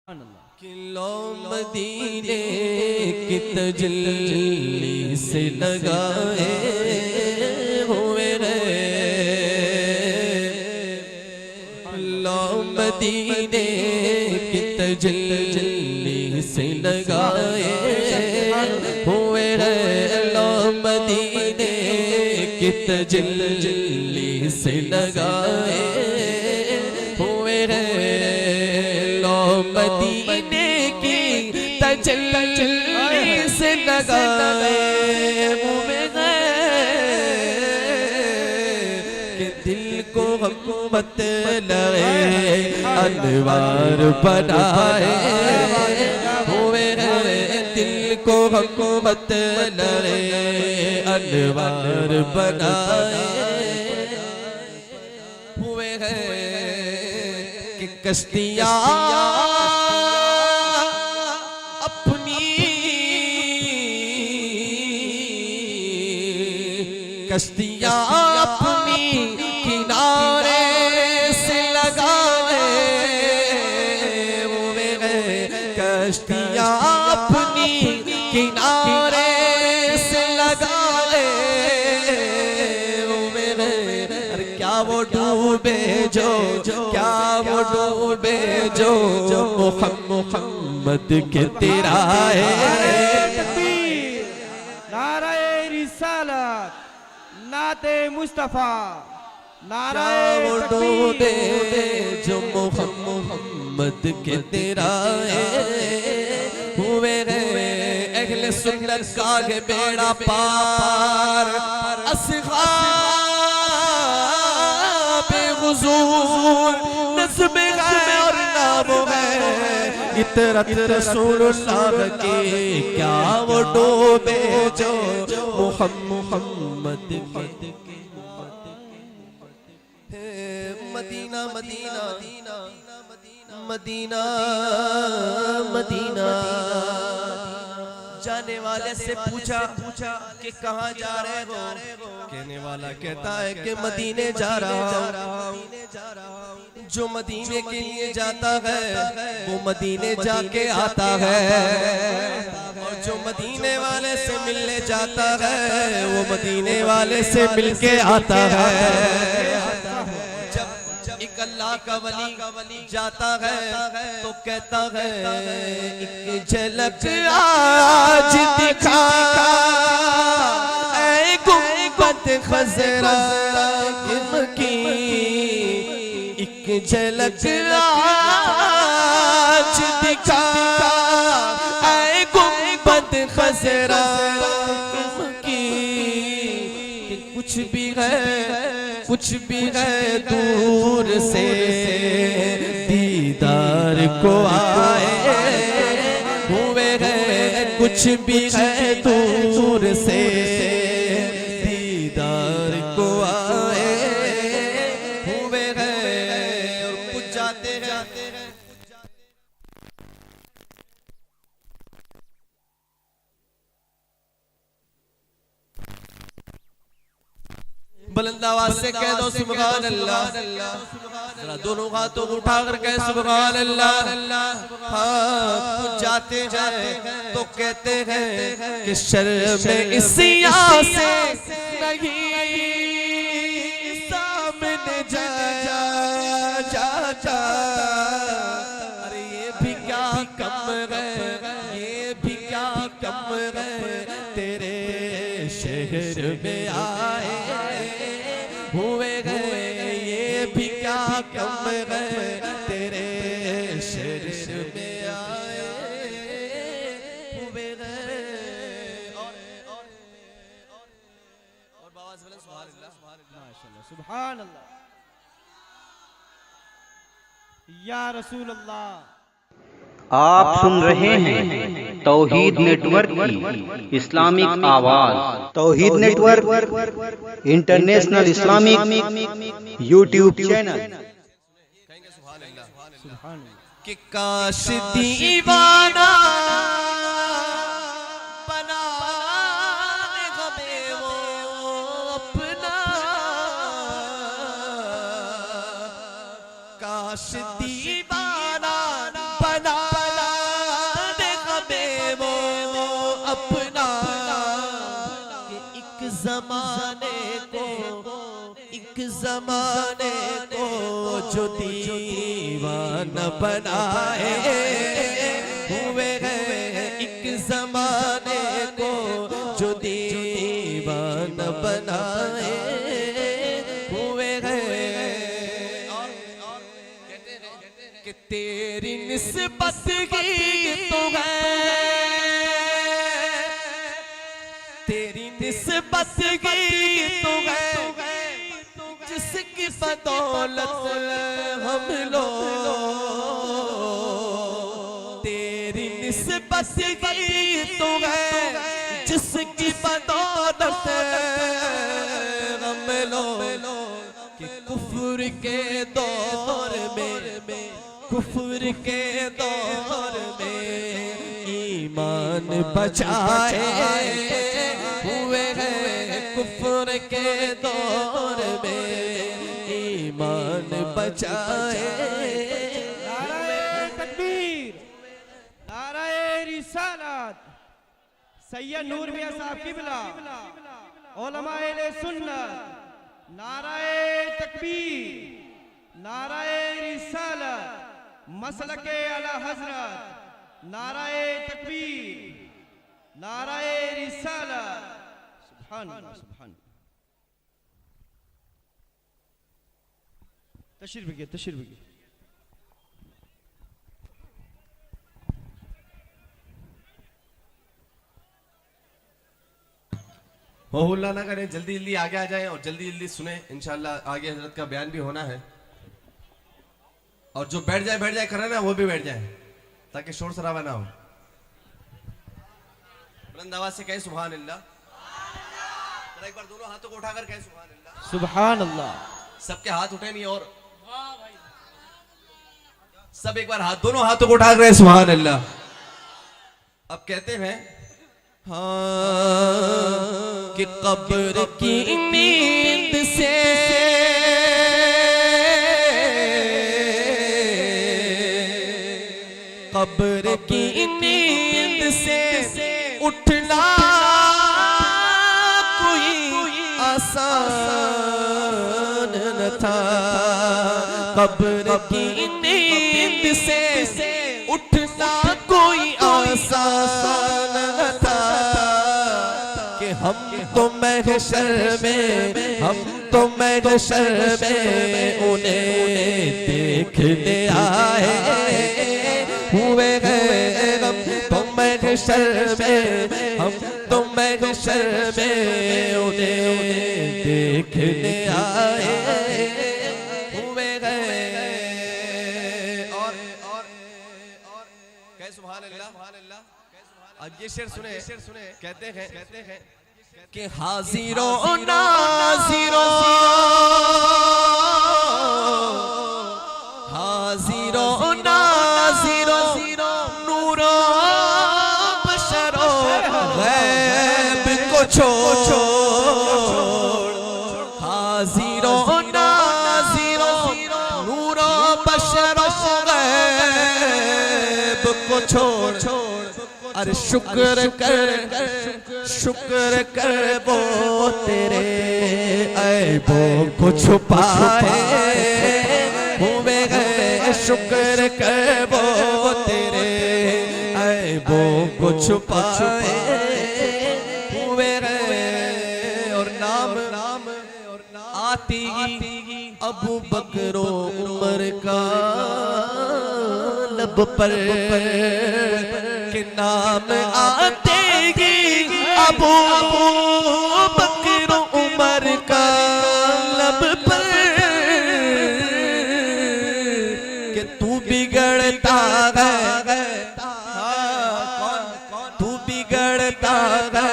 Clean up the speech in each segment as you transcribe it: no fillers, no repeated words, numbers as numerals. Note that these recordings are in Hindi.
किलो मदीने की तजल्ली से लगाए हुए रे, किलो मदीने की तजल्ली से लगाए हुए रे, लो मदीने की तजल्ली से लगाए हुए रे, लो मदीने की तजल्ली से लगाए हुए कि दिल को मोहब्बत लगे अनवार बनाए हुए रे, दिल को मोहब्बत लगे अनवार बनाए हुए हैं कि कश्तियाँ कश्तियाँ अपनी किनारे से लगाए हुए हैं, कश्तियाँ अपनी किनारे से लगाए हुए हैं। अरे क्या वो डूबे जो, क्या वो डूबे जो मोहम्मद के तेरा है। नाराए रिसालत, नाते मुस्तफा, नाराए डूबे जो मोहम्मद के तेरा है हुए रे, अहले सुन्नत का है बेड़ा पार, अस्हाबे हुजूर नस्ब है और नाम है इतरत रसूलुल्लाह की, क्या वो डूबे जो मोहम्मद के मदीना मदीना मदीना मदीना। जाने वाले से पूछा कि कहाँ जा रहे हो, कहने वाला कहता है कि मदीने जा रहा हूँ। जो मदीने के लिए जाता है वो मदीने जाके आता है, और जो मदीने वाले से मिलने जाता है वो मदीने वाले से मिलके आता है। एक अल्लाह का वली जाता है तो कहता है एक झलक आज दिखा ऐ गुंबद खज़रा की, एक झलक आज दिखा ऐ गुंबद खज़रा की, कुछ भी है दूर से दीदार को आए हुए हैं, कुछ भी है दूर से दीदार को आए हुए हैं, और कुछ जाते हैं बुलंद आवाज से कह दो सुभान अल्लाह, जरा दोनों हाथों को उठाकर कह सुभान अल्लाह। हाँ जाते हैं तो कहते हैं कि शर्म इसिया से नहीं सामने जाया जाता, अरे ये भी क्या कम है, ये भी क्या कम है, तेरे शहर में आए हुए गए, ये भी क्या कम है, तेरे शहर में आए हुए गए। और बाबा से सुभान अल्लाह, माशाअल्लाह, सुभान अल्लाह, या रसूल अल्लाह। आप सुन रहे हैं तौहीद नेटवर्क की इस्लामिक आवाज। Tauheed network international Islamic YouTube channel. कि काश दीवाना बना हमें वो अपना, काश दीवाना बना जमाने को जो दीवाना बनाए हुए हैं, एक जमाने को जो दीवाना बनाए हुए हैं। कि तेरी निस्बत की तो है, तेरी निस्बत की तो है, जिसकी बदौलत हम लोग, तेरी निस्बत की तो है, जिसकी बदौलत हम लोग कि कुफ्र के दौर में, कुफ्र के दौर में ईमान बचाए हुए हैं, कुफ्र के दौर में ईमान बचाए। नाराए तकबीर, नाराए रिसालत, सैयद नूर मियां साहब किबला, उलमाए सुन्नत, नाराए तकबीर, नाराए रिसालत, मसलके आला हजरत, नाराए तकबीर, नाराए रिसालत। सुभान अल्लाह, सुभान। तशरीफ रखिए, तशरीफ रखिए। हो हुल्ला ना करें, जल्दी जल्दी आगे आ जाएं और जल्दी जल्दी सुने। इंशाल्लाह आगे हजरत का बयान भी होना है, और जो बैठ जाए कर रहे ना वो भी बैठ जाए, ताकि शोर शराबा ना हो। बुलंद आवाज से कहें सुभान अल्लाह। एक बार दोनों हाथों को उठाकर कहें सुभान अल्लाह। सुभान अल्लाह। सबके हाथ उठे नहीं, और सब एक बार दोनों हाथों को उठाकर कहें सुभान अल्लाह। अब कहते हैं हाँ कि कब्र की नींद से कब्र की नींद से उठना कोई आसान न था, कब्र की नींद से उठना कोई आसान न था। कि हम तो महशर में, हम तो महशर में उन्हें देखने आए हुए हैं, हम तो महशर में, हम तो महशर में उन्हें देखने आए हुए हैं। और कह सुभान अल्लाह। अब ये शेर सुने, कहते हैं कि हाजिरो नाजिरो, हाजिरो नाजिरो, नूरो बशरो गैब को छोड़, हाजिरो नाजिरो, नूरो बशरो गैब को छोड़। अरे शुक्र कर वो तेरे ऐबों को छुपाए हुए हैं, शुक्र कर वो तेरे ऐबों को छुपाए हुए हैं। और नाम आती अबू बकर उमर का लब पर, के नाम आते ही अबू बकर उमर का लब पर, कि तू बिगड़ता है, तू बिगड़ता है,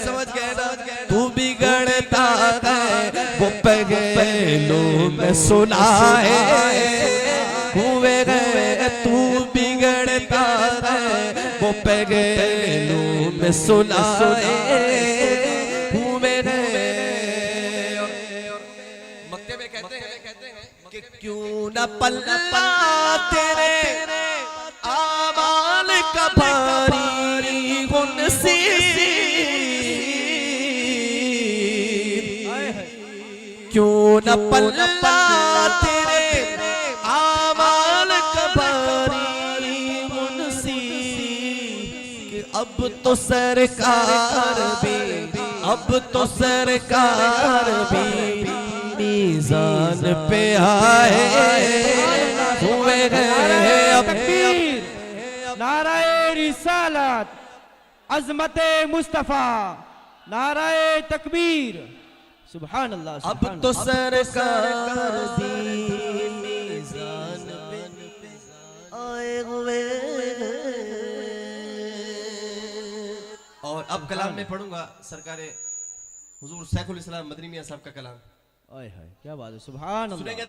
समझ गए ना, तू बिगड़ता है वो पहलू में सुनाए हुए हैं, तू बिगड़ता है वो पहलू में सुनाए हुए हैं। मक्ते में कहते हैं कि क्यों न पल्ला तेरे आमाल का भारी गुनसीर, क्यों न पल्ला तेरे आमाल का भारी मुनसी, कि अब तो सरकार भी मीज़ान पे आए हुए हैं। अब नाराए रिसालत, अज़मते मुस्तफ़ा, नाराए तकबीर, सुभान अल्लाह। अब तो सरकार भी मीज़ान पे आए हुए हैं। और अब कलाम में पढ़ूंगा सरकारे हुजूर सैफुल इस्लाम मदनी मियां साहब का कलाम। ओए हाय क्या बात है, सुभान अल्लाह। सुनेंगे